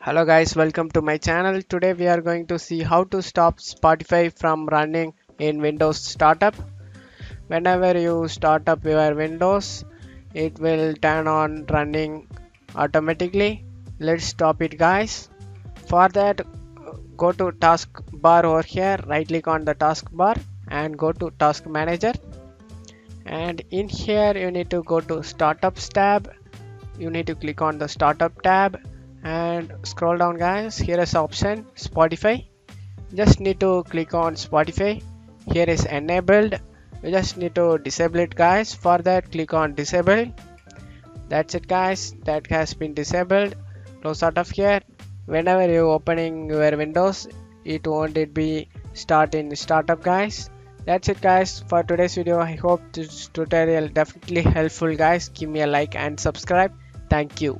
Hello guys, welcome to my channel. Today we are going to see how to stop Spotify from running in Windows Startup. Whenever you start up your Windows, it will turn on running automatically. Let's stop it guys. For that, go to taskbar over here, right click on the taskbar and go to task manager. And in here you need to go to startups tab. You need to click on the startup tab and scroll down guys. Here is option Spotify. Just need to click on Spotify. Here is enabled. You just need to disable it guys. For that, click on disable. That's it guys, that has been disabled. Close out of here. Whenever you opening your Windows, it won't be start in startup guys. That's it guys for today's video. I hope this tutorial definitely helpful guys. Give me a like and subscribe. Thank you.